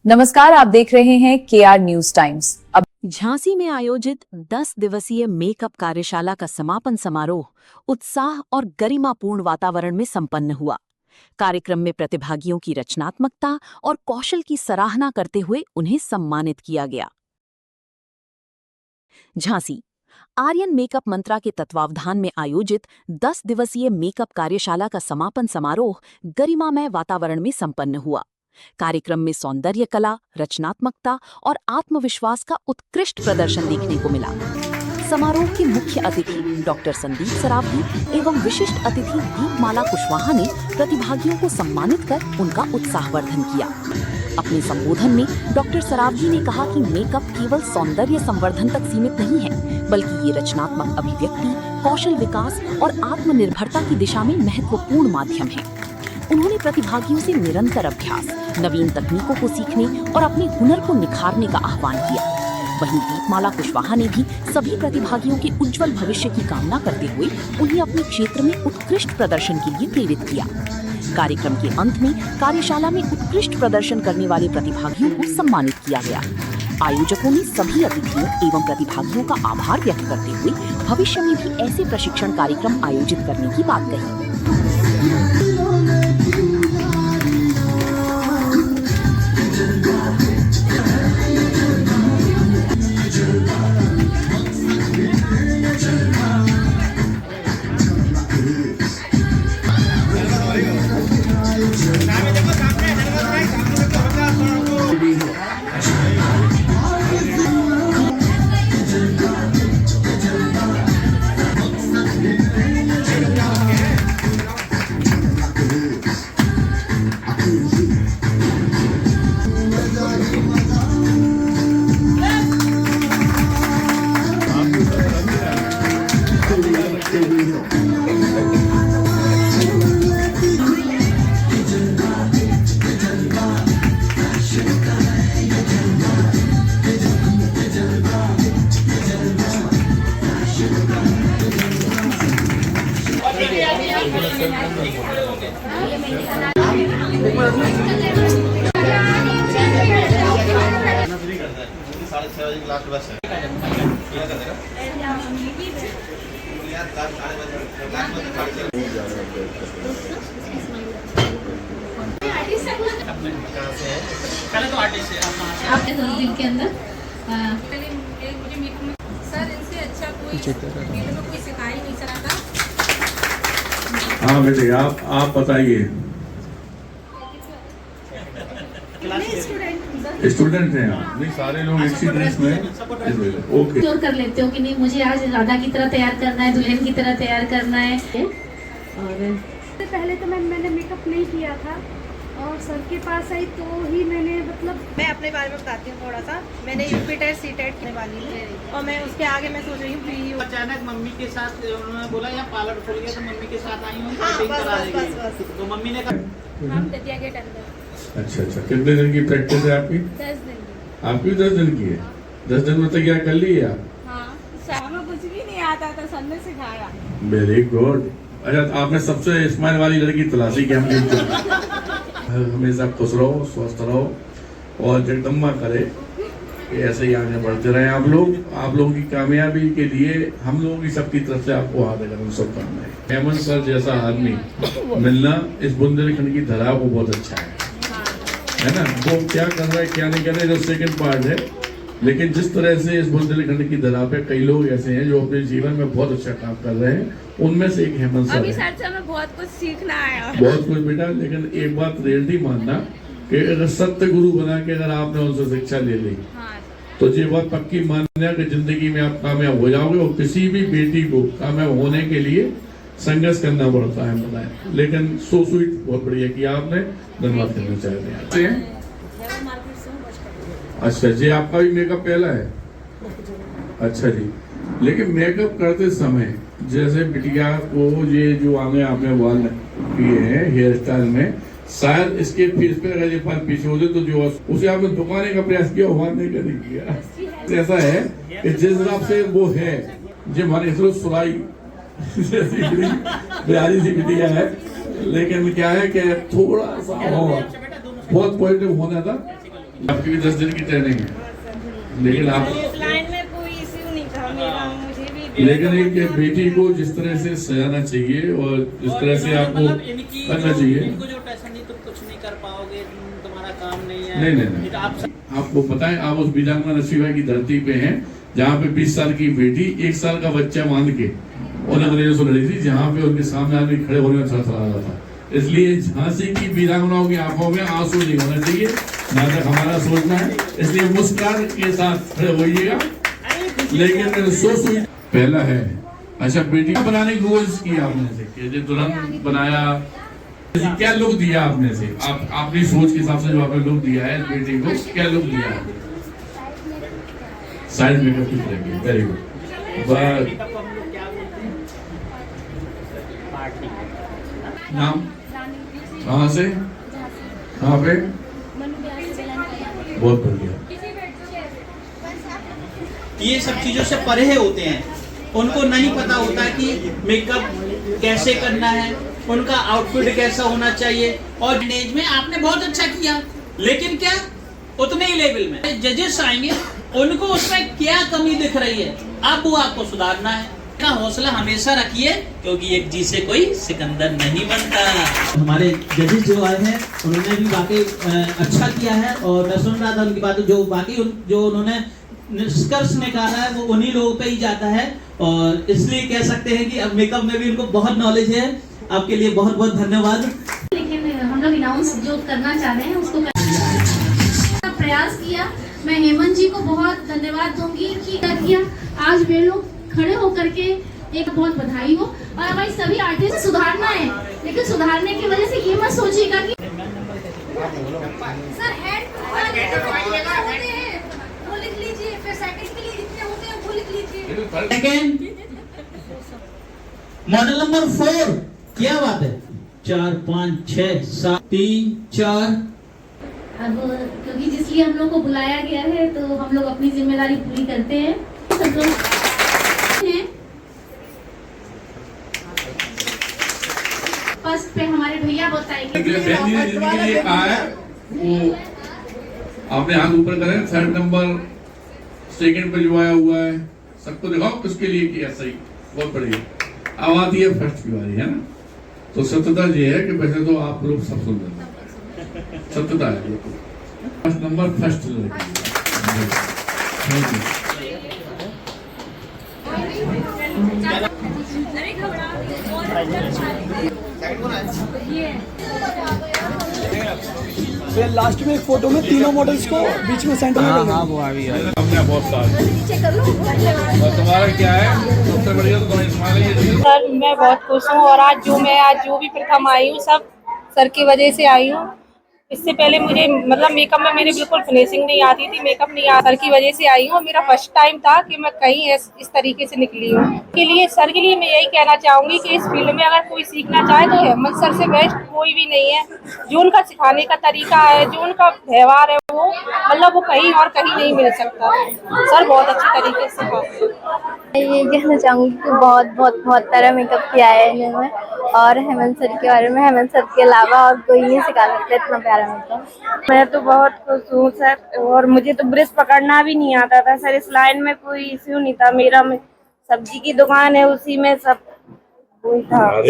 नमस्कार, आप देख रहे हैं केआर न्यूज टाइम्स। अब झांसी में आयोजित 10 दिवसीय मेकअप कार्यशाला का समापन समारोह उत्साह और गरिमापूर्ण वातावरण में संपन्न हुआ। कार्यक्रम में प्रतिभागियों की रचनात्मकता और कौशल की सराहना करते हुए उन्हें सम्मानित किया गया। झांसी आर्यन मेकअप मंत्रा के तत्वावधान में आयोजित 10 दिवसीय मेकअप कार्यशाला का समापन समारोह गरिमामय वातावरण में संपन्न हुआ। कार्यक्रम में सौंदर्य कला, रचनात्मकता और आत्मविश्वास का उत्कृष्ट प्रदर्शन देखने को मिला। समारोह के मुख्य अतिथि डॉक्टर संदीप सरावगी एवं विशिष्ट अतिथि दीपमाला कुशवाहा ने प्रतिभागियों को सम्मानित कर उनका उत्साहवर्धन किया। अपने संबोधन में डॉक्टर सरावगी ने कहा कि मेकअप केवल सौंदर्य संवर्धन तक सीमित नहीं है, बल्कि ये रचनात्मक अभिव्यक्ति, कौशल विकास और आत्मनिर्भरता की दिशा में महत्वपूर्ण माध्यम है। उन्होंने प्रतिभागियों से निरंतर अभ्यास, नवीन तकनीकों को सीखने और अपने हुनर को निखारने का आह्वान किया। वहीं दीपमाला कुशवाहा ने भी सभी प्रतिभागियों के उज्जवल भविष्य की कामना करते हुए उन्हें अपने क्षेत्र में उत्कृष्ट प्रदर्शन के लिए प्रेरित किया। कार्यक्रम के अंत में कार्यशाला में उत्कृष्ट प्रदर्शन करने वाले प्रतिभागियों को सम्मानित किया गया। आयोजकों ने सभी अतिथियों एवं प्रतिभागियों का आभार व्यक्त करते हुए भविष्य में भी ऐसे प्रशिक्षण कार्यक्रम आयोजित करने की बात कही। आपके 10 दिन के अंदर सर इनसे अच्छा कोई सिखा ही नहीं सकता। हाँ बेटे, आप बताइए। स्टूडेंट हैं आप? नहीं, सारे लोग इसी ड्रेस में ओके जोर कर लेते हो कि नहीं मुझे आज राधा की तरह तैयार करना है, दुल्हन की तरह तैयार करना है। और पहले तो मैंने मेकअप नहीं किया था और सर के पास आई तो ही मैंने मैं अपने बारे में बताती हूँ थोड़ा सा। मैंने यूपी टेट सी टेट करने वाली है और मैं उसके आगे मैं सोच रही हूँ अचानक मम्मी के साथ उन्होंने बोला या पार्लर खुल गया तो मम्मी के साथ आई हूँ। हाँ, बस। तो मम्मी ने कहा हम दतिया गेट अंदर। अच्छा, कितने दिन की प्रैक्टिस है आपकी? 10 दिन की। आपकी 10 दिन की है? 10 दिन में तैयार कर ली है आप? हाँ, शाम में कुछ भी नहीं आता था, सर ने सिखाया। Very good. अच्छा, आपने सबसे स्माइल वाली लड़की तलाशी की हमने हमेशा खुश रहो, स्वस्थ रहो और जगदम्बा करे कि ऐसे ही आगे बढ़ते रहे आप लोगों की कामयाबी के लिए हम लोगों की सबकी तरफ से आपको हार्दिक शुभकामनाएं। हेमंत सर जैसा आदमी मिलना इस बुंदेलखंड की धरा को बहुत अच्छा है ना। वो क्या कर रहा है क्या नहीं कर रहा है जो सेकंड पार्ट है, लेकिन जिस तरह से इस बुंदेलखंड की धरा पे कई लोग ऐसे हैं जो अपने जीवन में बहुत अच्छा काम कर रहे हैं, उनमें से एक हेमंत सर है। सर से हमें बहुत कुछ सीखना है। बहुत कुछ बेटा, लेकिन एक बात रियलिटी मानना कि अगर सत्य गुरु बना के अगर आपने उनसे शिक्षा ले ली तो ये बात पक्की मानना कि जिंदगी में आप कामयाब हो जाओगे। और किसी भी बेटी को कामयाब होने के लिए संघर्ष करना पड़ता है, बताएं। लेकिन सो स्वीट बहुत बढ़िया किया आपने, धन्यवाद करना चाहते हैं। अच्छा जी, आपका भी मेकअप पहला है? अच्छा जी, लेकिन मेकअप करते समय जैसे बिटिया को ये जो आगे आपने बाल किए हैं हेयर स्टाइल में, शायद इसके फेस पे अगर ये बाल पीछे होते तो जो उसे आपने दुकाने का प्रयास किया हुआ नहीं किया। ऐसा है कि जिस हिसाब से वो है जो हमारे सुराई बिहारी सी बिटिया है, लेकिन क्या है कि थोड़ा सा बहुत पॉजिटिव होना था आपकी भी 10 दिन की ट्रेनिंग है, लेकिन आप लाइन में कोई इश्यू नहीं था मेरा, मुझे भी लेकिन एक बेटी को जिस तरह से सजाना चाहिए और जिस तरह से आपको करना चाहिए। इनको जो टेंशन नहीं, तुम कुछ नहीं कर पाओगे, तुम्हारा काम नहीं है। नहीं। आपको पता है, आप उस बीजांगना नसीबा की धरती पे हैं जहाँ पे 20 साल की बेटी 1 साल का बच्चा मान के उन अंग्रेजों से लड़ी थी, जहाँ पे उनके सामने आदमी खड़े होने में थरथरा रहा था। इसलिए झांसी की वीरांगनाओं की आंखों में आंसू नहीं होना चाहिए, ना तक हमारा सोचना है। इसलिए मुस्कान के साथ खड़े होइएगा। लेकिन सोच पहला है, अच्छा बेटी बनाने की कोशिश की आपने से कि दुल्हन बनाया, क्या लुक दिया आपने से, आप अपनी सोच के हिसाब से जो आपने लुक दिया है बेटी को, क्या लुक दिया है? साइड मेकअप की तरह, वेरी गुड। नाम कहाँ से, कहाँ पे? बहुत बढ़िया। ये सब चीजों से परे होते हैं, उनको नहीं पता होता कि मेकअप कैसे करना है, उनका आउटफिट कैसा होना चाहिए। और स्टेज में आपने बहुत अच्छा किया, लेकिन क्या उतने ही लेवल में जजेस आएंगे, उनको उसमें क्या कमी दिख रही है, अब वो आपको सुधारना है। का हौसला हमेशा रखिए, क्योंकि एक जी से कोई सिकंदर नहीं बनता। हमारे जजेस जो आए हैं उन्होंने भी वाकई अच्छा किया है, और मैं सुन रहा था उनकी बात, जो बाकी जो उन्होंने निष्कर्ष निकाला है वो उन्हीं लोगों पे ही जाता है। और इसलिए कह सकते हैं कि अब मेकअप में भी उनको बहुत नॉलेज है। आपके लिए बहुत बहुत धन्यवाद। लेकिन हम लोग अनाउंस जो करना चाह रहे हैं उसको प्रयास किया। मैं हेमंत जी को बहुत धन्यवाद दूंगी कि किया। आज वे लोग खड़े होकर के एक बहुत बधाई हो। और हमारी सभी आर्टिस्ट सुधारना है, लेकिन सुधारने की वजह से ये मत सोचिएगा कि सर वो लिख लीजिए, फिर सेकंड के लिए जितने होते हैं वो लिख लीजिए। सेकंड मॉडल नंबर 4, क्या बात है, 4 5 6 7 3 4। अब क्योंकि जिसलिए हम लोग को बुलाया गया है तो हम लोग अपनी जिम्मेदारी पूरी करते हैं। सब लोग हैं फर्स्ट पे हमारे भैया बताएंगे। आपने हाथ ऊपर करें, 3rd नंबर 2nd पे जो आया हुआ है सबको दिखाओ किसके लिए किया, सही, बहुत बढ़िया। अब आती है फर्स्ट की बारी, है ना। तो सत्यता ये है कि वैसे तो आप लोग सब सुन रहे हैं, सत्यता है। First number first thank you. फिर लास्ट में एक फोटो में तीनों मॉडल्स को बीच में सेंटर में हमने बहुत सारे। और तुम्हारा क्या है सबसे बढ़िया? तो तुम्हें स्माइल। सर मैं बहुत खुश हूँ, और आज जो भी प्रथम आई हूँ सब सर की वजह से आई हूँ। इससे पहले मुझे मतलब मेकअप में मेरी बिल्कुल फिनिशिंग नहीं आती थी, मेकअप नहीं आता, सर की वजह से आई हूँ। मेरा फर्स्ट टाइम था कि मैं कहीं इस तरीके से निकली हूँ। के लिए सर के लिए मैं यही कहना चाहूँगी कि इस फील्ड में अगर कोई सीखना चाहे तो हेमंत सर से बेस्ट कोई भी नहीं है। जो उनका सिखाने का तरीका है, जो उनका व्यवहार है, वो मतलब वो कहीं और कहीं नहीं मिल सकता। सर बहुत अच्छे तरीके से सिखाते हैं। ये कहना चाहूँगी कि बहुत प्यारा मेकअप किया है इन्होंने, और हेमंत सर के बारे में हेमंत सर के अलावा और कोई नहीं सिखा सकता इतना प्यारा मेकअप। मैं तो बहुत खुश हूँ सर, और मुझे तो ब्रश पकड़ना भी नहीं आता था सर। इस लाइन में कोई इश्यू नहीं था मेरा, सब्जी की दुकान है उसी में सब कोई था।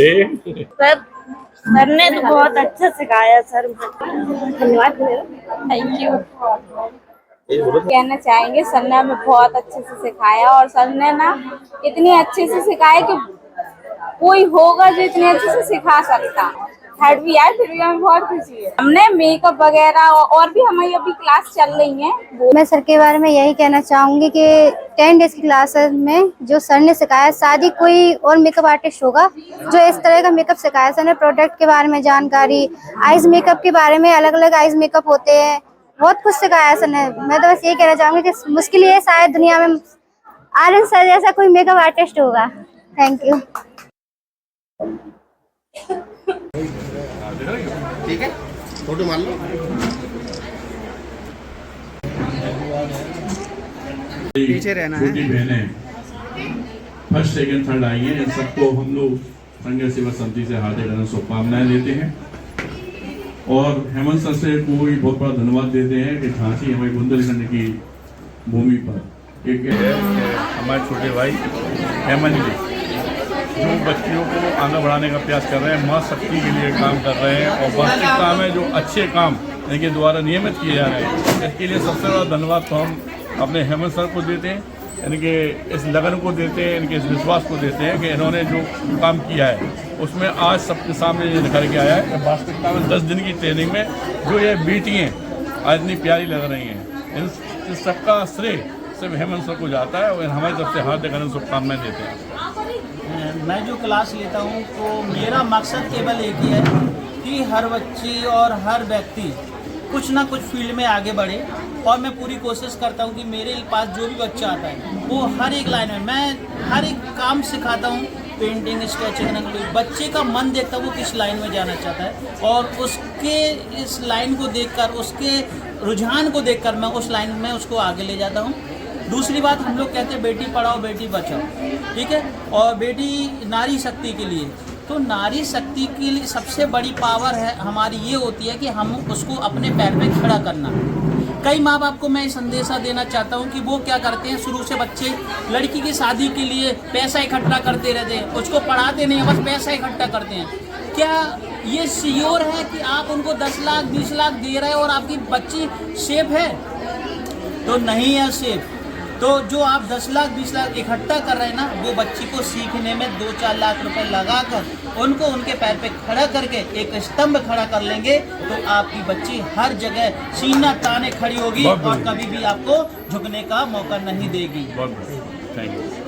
सर ने तो बहुत अच्छा सिखाया सर, धन्यवाद। Thank you. कहना चाहेंगे सर ने हमें बहुत अच्छे से सिखाया, और सर ने ना इतनी अच्छे से सिखाया कि कोई होगा जो इतने अच्छे से सिखा सकता। थर्ड भी आए फिर भी हमें बहुत खुशी है। हमने मेकअप वगैरह और भी हमारी अभी क्लास चल रही है। मैं सर के बारे में यही कहना चाहूँगी कि 10 डेज की क्लासेस में जो सर ने सिखाया, शायद ही कोई और मेकअप आर्टिस्ट होगा जो इस तरह का मेकअप सिखाया। सर ने प्रोडक्ट के बारे में जानकारी, आइज मेकअप के बारे में, अलग अलग आइज मेकअप होते हैं, बहुत कुछ सिखाया सर ने। मैं तो बस यही कहना चाहूँगी कि मुश्किल ये शायद दुनिया में आर्यन सर जैसा कोई मेकअप आर्टिस्ट होगा। Thank you. ठीक है, फोटो मान लो। पीछे रहना है। छोटी बहनें फर्स्ट सेकंड थर्ड आई हैं, सबको हम लोग संघ सेवा समिति से हार्दिक शुभकामनाएं देते हैं। और हेमंत सर से को भी बहुत बड़ा धन्यवाद देते हैं कि झांसी हमारी बुंदेलखंड की भूमि पर एक हमारे छोटे भाई हेमंत जी जो बच्चियों को आगे बढ़ाने का प्रयास कर रहे हैं, माँ शक्ति के लिए काम कर रहे हैं और वास्तविकता में जो अच्छे काम इनके द्वारा नियमित किए जा रहे हैं, इसके लिए सबसे बड़ा धन्यवाद तो हम अपने हेमंत सर को देते हैं, इनके इस लगन को देते हैं, इनके इस विश्वास को देते हैं कि इन्होंने जो काम किया है उसमें आज सबके सामने ये निखर के आया है कि वास्तविकता में 10 दिन की ट्रेनिंग में जो ये बेटियाँ आज इतनी प्यारी लग रही हैं, इन सबका श्रेय सिर्फ हेमंत सर को जाता है और हमारी तरफ से हार्दिक अभिनंदन शुभकामनाएं देते हैं। मैं जो क्लास लेता हूँ तो मेरा मकसद केवल एक ही है कि हर बच्ची और हर व्यक्ति कुछ ना कुछ फील्ड में आगे बढ़े और मैं पूरी कोशिश करता हूँ कि मेरे पास जो भी बच्चा आता है वो हर एक लाइन में मैं हर एक काम सिखाता हूँ, पेंटिंग, स्केचिंग, रंगोली। बच्चे का मन देखता है वो किस लाइन में जाना चाहता है और उसके इस लाइन को देखकर, उसके रुझान को देखकर मैं उस लाइन में उसको आगे ले जाता हूँ। दूसरी बात, हम लोग कहते हैं बेटी पढ़ाओ बेटी बचाओ, ठीक है, और बेटी नारी शक्ति के लिए। तो नारी शक्ति के लिए सबसे बड़ी पावर है हमारी ये होती है कि हम उसको अपने पैर पे खड़ा करना। कई माँ बाप को मैं संदेशा देना चाहता हूँ कि वो क्या करते हैं, शुरू से बच्चे लड़की की शादी के लिए पैसा इकट्ठा करते रहते हैं, उसको पढ़ाते नहीं, बस पैसा इकट्ठा करते हैं। क्या ये श्योर है कि आप उनको 10 लाख 20 लाख दे रहे हैं और आपकी बच्ची सेफ है? तो नहीं है सेफ। तो जो आप 10 लाख 20 लाख इकट्ठा कर रहे हैं ना, वो बच्ची को सीखने में 2-4 लाख रुपए लगाकर उनको उनके पैर पे खड़ा करके एक स्तंभ खड़ा कर लेंगे तो आपकी बच्ची हर जगह सीना ताने खड़ी होगी और कभी भी आपको झुकने का मौका नहीं देगी। बहुत थैंक यू।